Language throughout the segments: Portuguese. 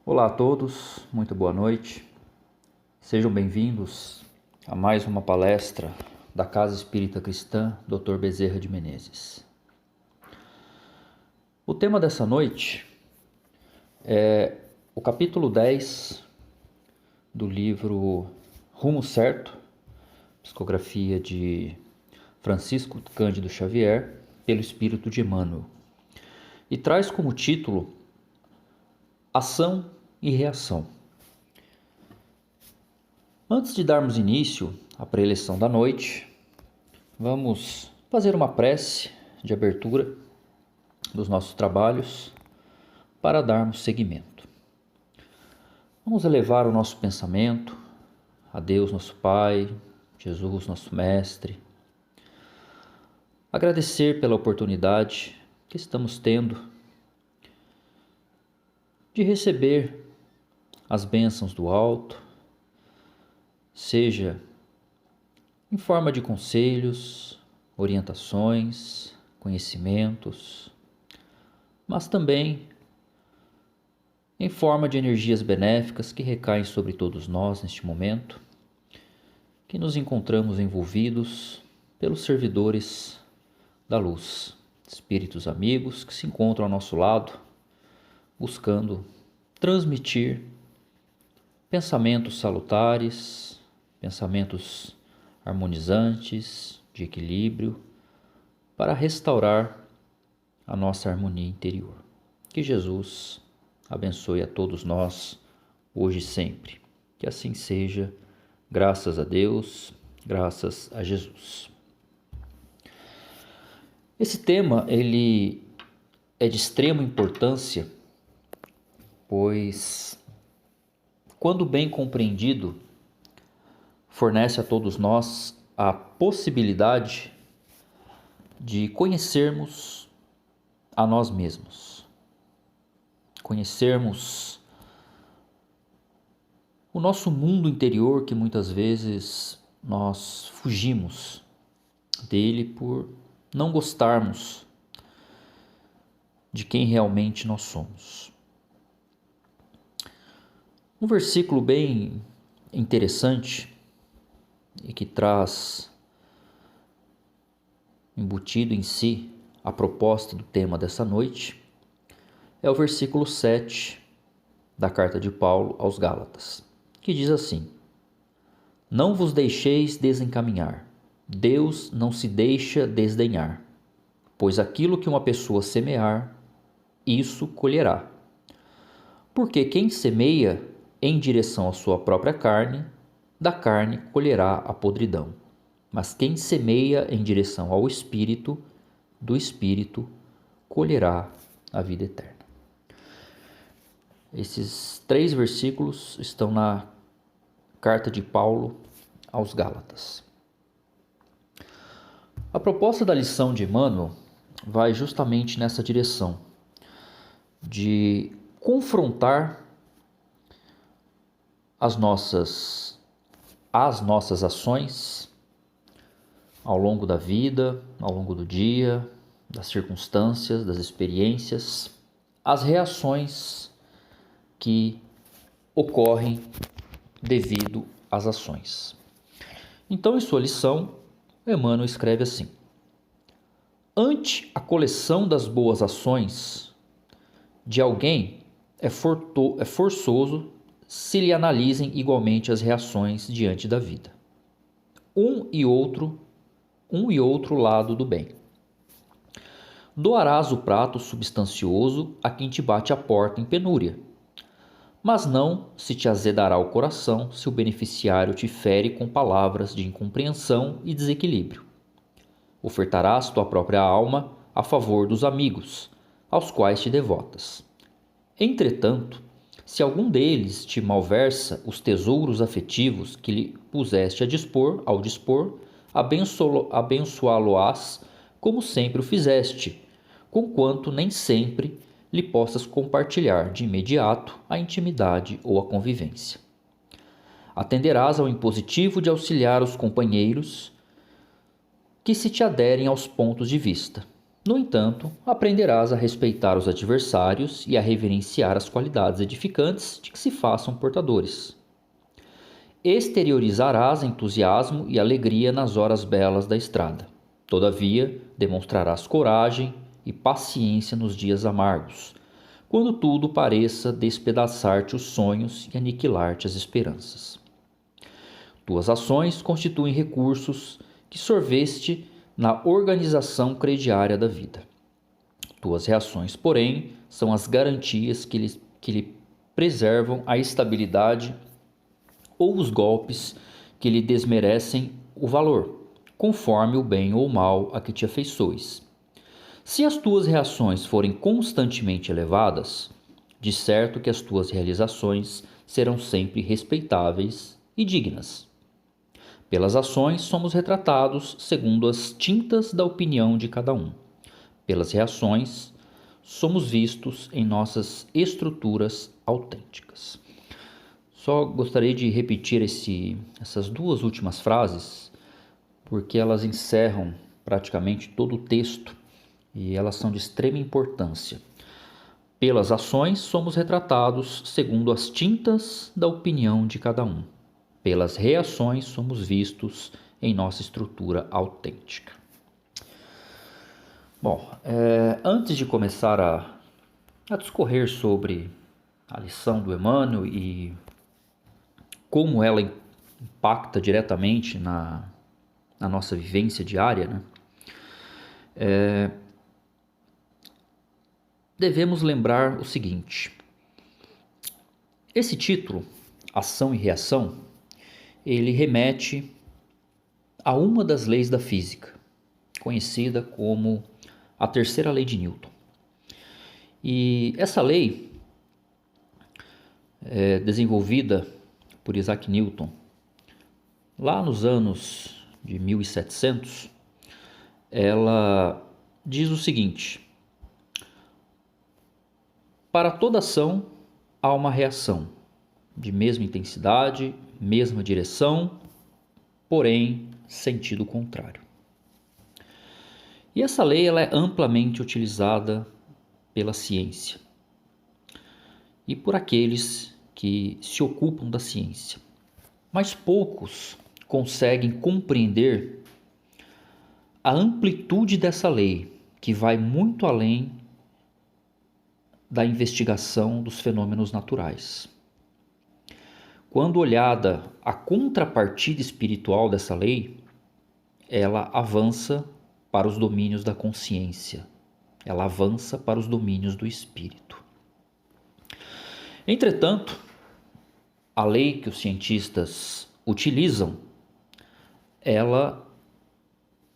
Olá a todos, muito boa noite. Sejam bem-vindos a mais uma palestra da Casa Espírita Cristã Dr. Bezerra de Menezes. O tema dessa noite é o capítulo 10 do livro Rumo Certo, psicografia de Francisco Cândido Xavier, pelo Espírito de Emmanuel, e traz como título Ação e Reação. Antes de darmos início à preleção da noite, vamos fazer uma prece de abertura dos nossos trabalhos para darmos seguimento. Vamos elevar o nosso pensamento a Deus, nosso Pai, Jesus, nosso Mestre. Agradecer pela oportunidade que estamos tendo de receber as bênçãos do alto, seja em forma de conselhos, orientações, conhecimentos, mas também em forma de energias benéficas que recaem sobre todos nós neste momento, que nos encontramos envolvidos pelos servidores da luz, espíritos amigos que se encontram ao nosso lado, buscando transmitir pensamentos salutares, pensamentos harmonizantes, de equilíbrio, para restaurar a nossa harmonia interior. Que Jesus abençoe a todos nós, hoje e sempre. Que assim seja, graças a Deus, graças a Jesus. Esse tema, ele é de extrema importância, pois, quando bem compreendido, fornece a todos nós a possibilidade de conhecermos a nós mesmos, conhecermos o nosso mundo interior, que muitas vezes nós fugimos dele por não gostarmos de quem realmente nós somos. Um versículo bem interessante e que traz embutido em si a proposta do tema dessa noite é o versículo 7 da carta de Paulo aos Gálatas, que diz assim: Não vos deixeis desencaminhar, Deus não se deixa desdenhar, pois aquilo que uma pessoa semear, isso colherá. Porque quem semeia em direção à sua própria carne, da carne colherá a podridão. Mas quem semeia em direção ao Espírito, do Espírito colherá a vida eterna. Esses 3 versículos estão na carta de Paulo aos Gálatas. A proposta da lição de Emmanuel vai justamente nessa direção, de confrontar as nossas ações ao longo da vida, ao longo do dia, das circunstâncias, das experiências, as reações que ocorrem devido às ações. Então, em sua lição, Emmanuel escreve assim: Ante a coleção das boas ações de alguém, é forçoso se lhe analisem igualmente as reações diante da vida. Um e outro lado do bem. Doarás o prato substancioso a quem te bate a porta em penúria, mas não se te azedará o coração se o beneficiário te fere com palavras de incompreensão e desequilíbrio. Ofertarás tua própria alma a favor dos amigos, aos quais te devotas. Entretanto, se algum deles te malversa os tesouros afetivos que lhe puseste ao dispor, abençoá-lo-ás como sempre o fizeste, conquanto nem sempre lhe possas compartilhar de imediato a intimidade ou a convivência. Atenderás ao impositivo de auxiliar os companheiros que se te aderem aos pontos de vista, No entanto, aprenderás a respeitar os adversários e a reverenciar as qualidades edificantes de que se façam portadores. Exteriorizarás entusiasmo e alegria nas horas belas da estrada. Todavia, demonstrarás coragem e paciência nos dias amargos, quando tudo pareça despedaçar-te os sonhos e aniquilar-te as esperanças. Tuas ações constituem recursos que sorveste na organização crediária da vida. Tuas reações, porém, são as garantias que lhe preservam a estabilidade ou os golpes que lhe desmerecem o valor, conforme o bem ou o mal a que te afeiçoes. Se as tuas reações forem constantemente elevadas, de certo que as tuas realizações serão sempre respeitáveis e dignas. Pelas ações somos retratados segundo as tintas da opinião de cada um. Pelas reações somos vistos em nossas estruturas autênticas. Só gostaria de repetir essas duas últimas frases, porque elas encerram praticamente todo o texto e elas são de extrema importância. Pelas ações somos retratados segundo as tintas da opinião de cada um. Pelas reações somos vistos em nossa estrutura autêntica. Bom, antes de começar a discorrer sobre a lição do Emmanuel e como ela impacta diretamente na nossa vivência diária, né? Devemos lembrar o seguinte: esse título, Ação e Reação, ele remete a uma das leis da física, conhecida como a terceira lei de Newton. E essa lei, desenvolvida por Isaac Newton lá nos anos de 1700, ela diz o seguinte: para toda ação há uma reação de mesma intensidade, mesma direção, porém sentido contrário. E essa lei ela é amplamente utilizada pela ciência e por aqueles que se ocupam da ciência. Mas poucos conseguem compreender a amplitude dessa lei, que vai muito além da investigação dos fenômenos naturais. Quando olhada a contrapartida espiritual dessa lei, ela avança para os domínios da consciência, ela avança para os domínios do espírito. Entretanto, a lei que os cientistas utilizam, ela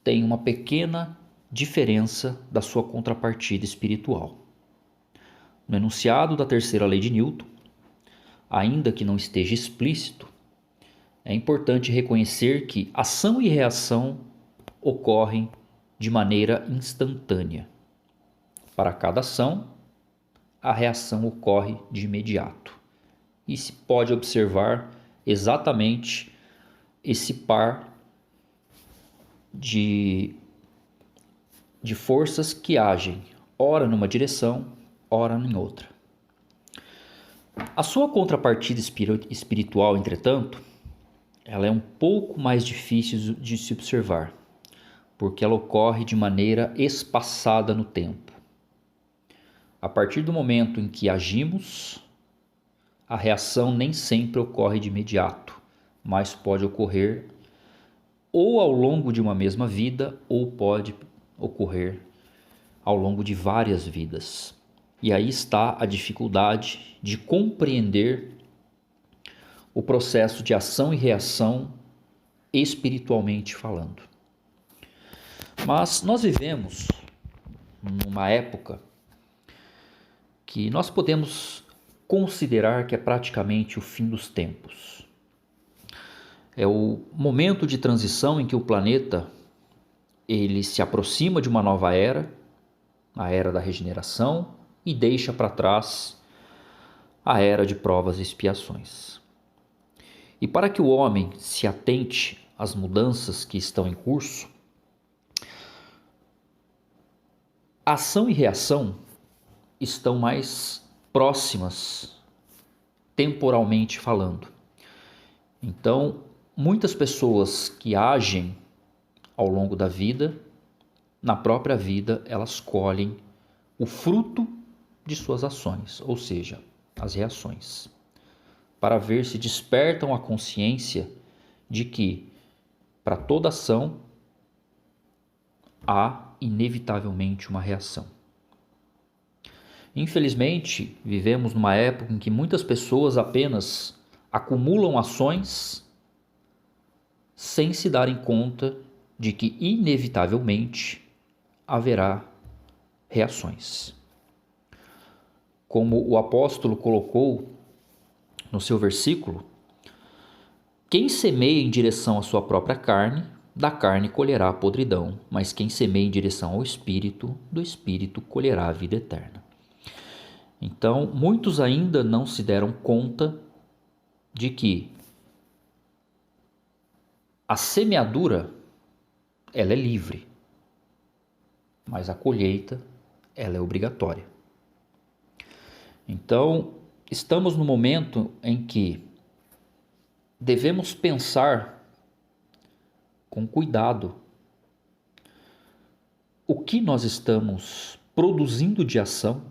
tem uma pequena diferença da sua contrapartida espiritual. No enunciado da terceira lei de Newton, ainda que não esteja explícito, é importante reconhecer que ação e reação ocorrem de maneira instantânea. Para cada ação, a reação ocorre de imediato. E se pode observar exatamente esse par de forças que agem, ora numa direção, ora em outra. A sua contrapartida espiritual, entretanto, ela é um pouco mais difícil de se observar, porque ela ocorre de maneira espaçada no tempo. A partir do momento em que agimos, a reação nem sempre ocorre de imediato, mas pode ocorrer ou ao longo de uma mesma vida, ou pode ocorrer ao longo de várias vidas. E aí está a dificuldade de compreender o processo de ação e reação espiritualmente falando. Mas nós vivemos numa época que nós podemos considerar que é praticamente o fim dos tempos. É o momento de transição em que o planeta ele se aproxima de uma nova era, a era da regeneração, e deixa para trás a era de provas e expiações. E para que o homem se atente às mudanças que estão em curso, Ação e reação estão mais próximas, temporalmente falando. Então, muitas pessoas que agem ao longo da vida, na própria vida, elas colhem o fruto de suas ações, ou seja, as reações, para ver se despertam a consciência de que, para toda ação, há inevitavelmente uma reação. Infelizmente, vivemos numa época em que muitas pessoas apenas acumulam ações sem se darem conta de que inevitavelmente haverá reações. Como o apóstolo colocou no seu versículo, quem semeia em direção à sua própria carne, da carne colherá a podridão, mas quem semeia em direção ao Espírito, do Espírito colherá a vida eterna. Então, muitos ainda não se deram conta de que a semeadura, ela é livre, mas a colheita, ela é obrigatória. Então, estamos no momento em que devemos pensar com cuidado o que nós estamos produzindo de ação,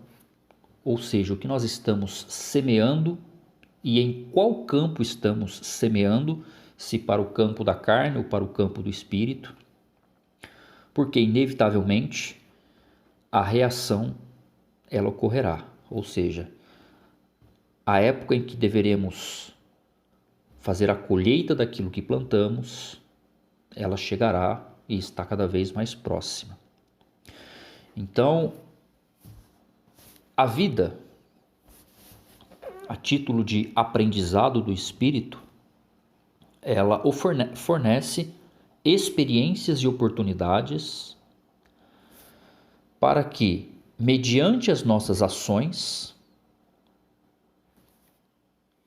ou seja, o que nós estamos semeando e em qual campo estamos semeando, se para o campo da carne ou para o campo do espírito, porque inevitavelmente a reação ela ocorrerá, ou seja, a época em que deveremos fazer a colheita daquilo que plantamos, ela chegará e está cada vez mais próxima. Então, a vida, a título de aprendizado do espírito, ela fornece experiências e oportunidades para que, mediante as nossas ações,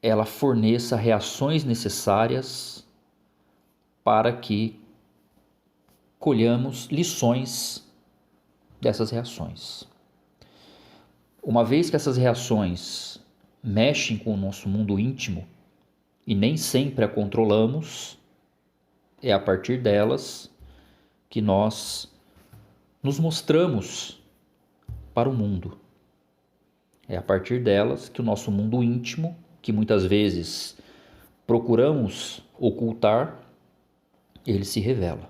ela forneça reações necessárias para que colhamos lições dessas reações. Uma vez que essas reações mexem com o nosso mundo íntimo e nem sempre a controlamos, é a partir delas que nós nos mostramos para o mundo. É a partir delas que o nosso mundo íntimo, que muitas vezes procuramos ocultar, ele se revela.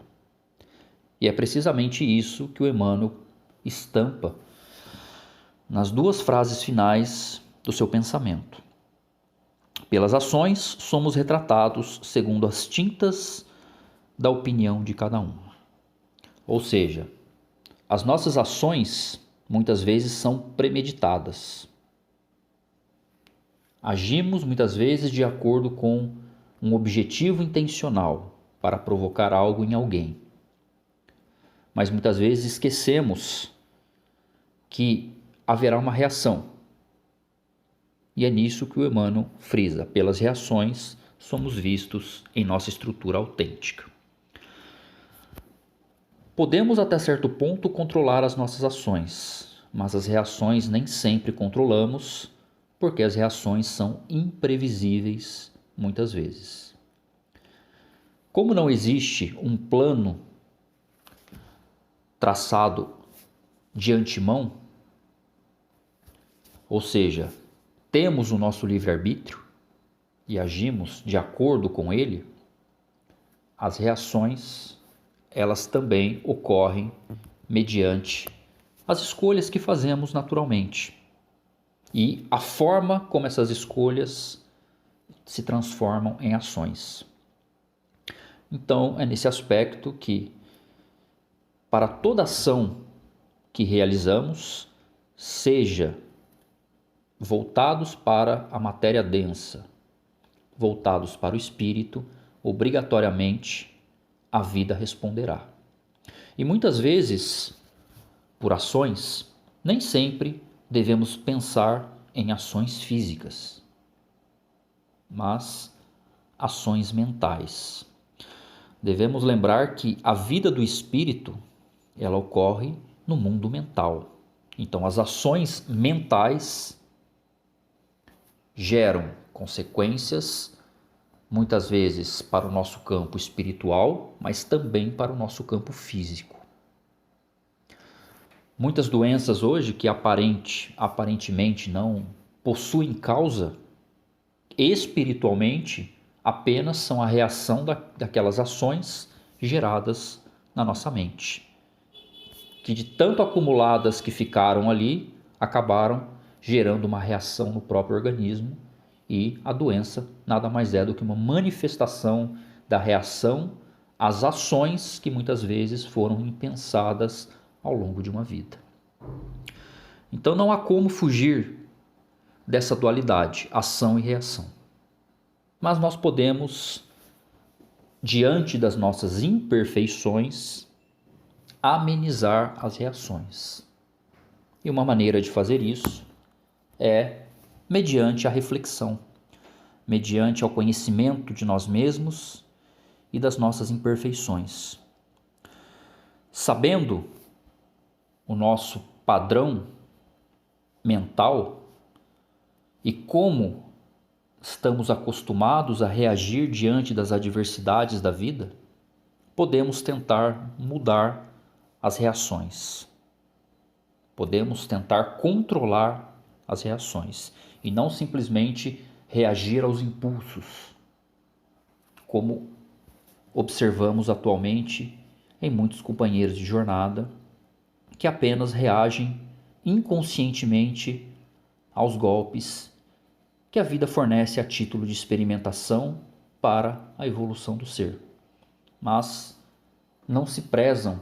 E é precisamente isso que o Emmanuel estampa nas duas frases finais do seu pensamento. Pelas ações, somos retratados segundo as tintas da opinião de cada um. Ou seja, as nossas ações muitas vezes são premeditadas. Agimos muitas vezes de acordo com um objetivo intencional para provocar algo em alguém. Mas muitas vezes esquecemos que haverá uma reação. E é nisso que o Emmanuel frisa: pelas reações somos vistos em nossa estrutura autêntica. Podemos até certo ponto controlar as nossas ações, mas as reações nem sempre controlamos, porque as reações são imprevisíveis muitas vezes. Como não existe um plano traçado de antemão, ou seja, temos o nosso livre-arbítrio e agimos de acordo com ele, as reações, elas também ocorrem mediante as escolhas que fazemos naturalmente e a forma como essas escolhas se transformam em ações. Então, é nesse aspecto que, para toda ação que realizamos, seja voltados para a matéria densa, voltados para o espírito, obrigatoriamente a vida responderá. E muitas vezes, por ações, nem sempre devemos pensar em ações físicas, mas ações mentais. Devemos lembrar que a vida do espírito, ela ocorre no mundo mental. Então, as ações mentais geram consequências, muitas vezes para o nosso campo espiritual, mas também para o nosso campo físico. Muitas doenças hoje que aparentemente não possuem causa, espiritualmente apenas são a reação daquelas ações geradas na nossa mente, que de tanto acumuladas que ficaram ali, acabaram gerando uma reação no próprio organismo, e a doença nada mais é do que uma manifestação da reação às ações que muitas vezes foram impensadas ao longo de uma vida. Então não há como fugir dessa dualidade, ação e reação. Mas nós podemos, diante das nossas imperfeições, amenizar as reações. E uma maneira de fazer isso é mediante a reflexão, mediante o conhecimento de nós mesmos e das nossas imperfeições. Sabendo o nosso padrão mental e como estamos acostumados a reagir diante das adversidades da vida, podemos tentar mudar as reações. Podemos tentar controlar as reações e não simplesmente reagir aos impulsos, como observamos atualmente em muitos companheiros de jornada que apenas reagem inconscientemente aos golpes que a vida fornece a título de experimentação para a evolução do ser, mas não se prezam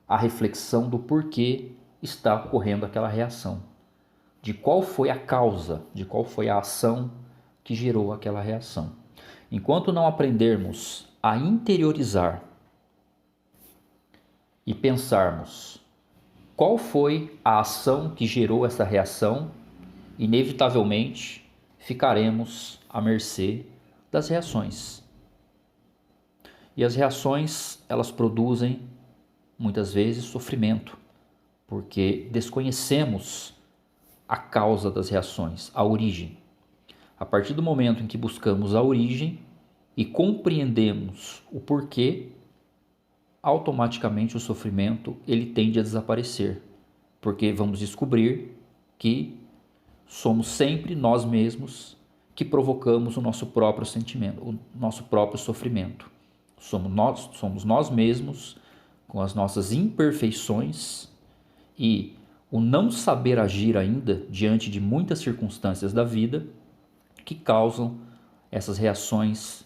a reflexão do porquê está ocorrendo aquela reação, de qual foi a causa, de qual foi a ação que gerou aquela reação. Enquanto não aprendermos a interiorizar e pensarmos qual foi a ação que gerou essa reação, inevitavelmente ficaremos à mercê das reações. E as reações, elas produzem muitas vezes sofrimento, porque desconhecemos a causa das reações, a origem. A partir do momento em que buscamos a origem e compreendemos o porquê, automaticamente o sofrimento ele tende a desaparecer, porque vamos descobrir que somos sempre nós mesmos que provocamos o nosso próprio sentimento, o nosso próprio sofrimento. Somos nós mesmos com as nossas imperfeições e o não saber agir ainda diante de muitas circunstâncias da vida que causam essas reações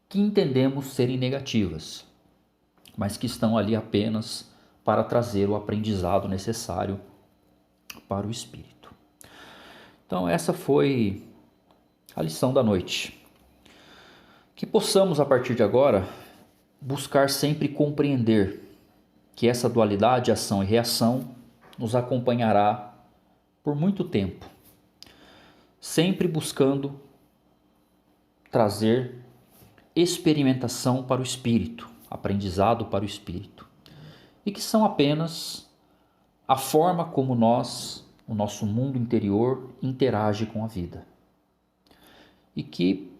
que entendemos serem negativas, mas que estão ali apenas para trazer o aprendizado necessário para o espírito. Então essa foi a lição da noite. Que possamos a partir de agora buscar sempre compreender que essa dualidade, ação e reação, nos acompanhará por muito tempo, sempre buscando trazer experimentação para o espírito, aprendizado para o espírito, e que são apenas a forma como o nosso mundo interior, interage com a vida. E que,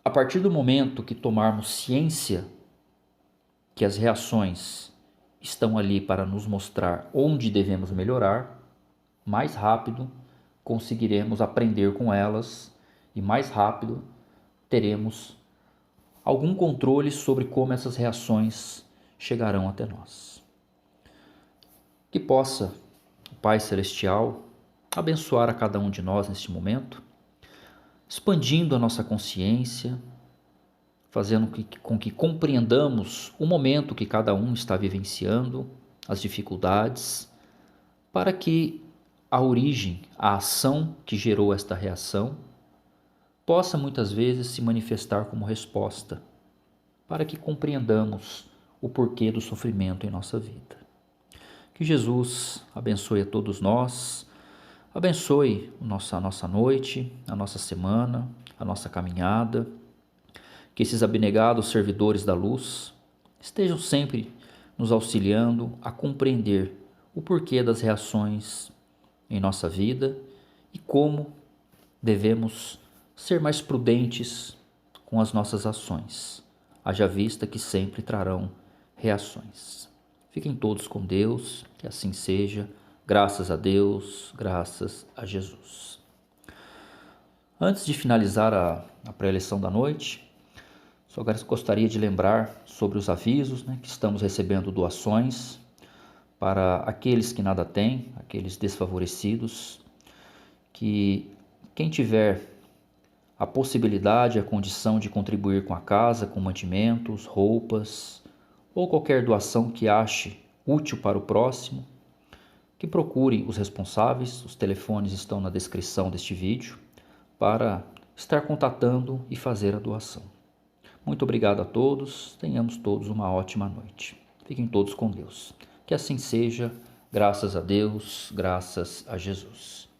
a partir do momento que tomarmos ciência que as reações estão ali para nos mostrar onde devemos melhorar, mais rápido conseguiremos aprender com elas e mais rápido teremos algum controle sobre como essas reações chegarão até nós. Que possa o Pai Celestial abençoar a cada um de nós neste momento, expandindo a nossa consciência, fazendo com que compreendamos o momento que cada um está vivenciando, as dificuldades, para que a origem, a ação que gerou esta reação, possa muitas vezes se manifestar como resposta, para que compreendamos o porquê do sofrimento em nossa vida. Que Jesus abençoe a todos nós, abençoe a nossa noite, a nossa semana, a nossa caminhada, que esses abnegados servidores da luz estejam sempre nos auxiliando a compreender o porquê das reações em nossa vida e como devemos ser mais prudentes com as nossas ações, haja vista que sempre trarão reações. Fiquem todos com Deus, que assim seja, graças a Deus, graças a Jesus. Antes de finalizar a pré-lição da noite, só gostaria de lembrar sobre os avisos, que estamos recebendo doações para aqueles que nada têm, aqueles desfavorecidos, que quem tiver a possibilidade, a condição de contribuir com a casa, com mantimentos, roupas ou qualquer doação que ache útil para o próximo, que procure os responsáveis, os telefones estão na descrição deste vídeo, para estar contatando e fazer a doação. Muito obrigado a todos, tenhamos todos uma ótima noite. Fiquem todos com Deus. Que assim seja, graças a Deus, graças a Jesus.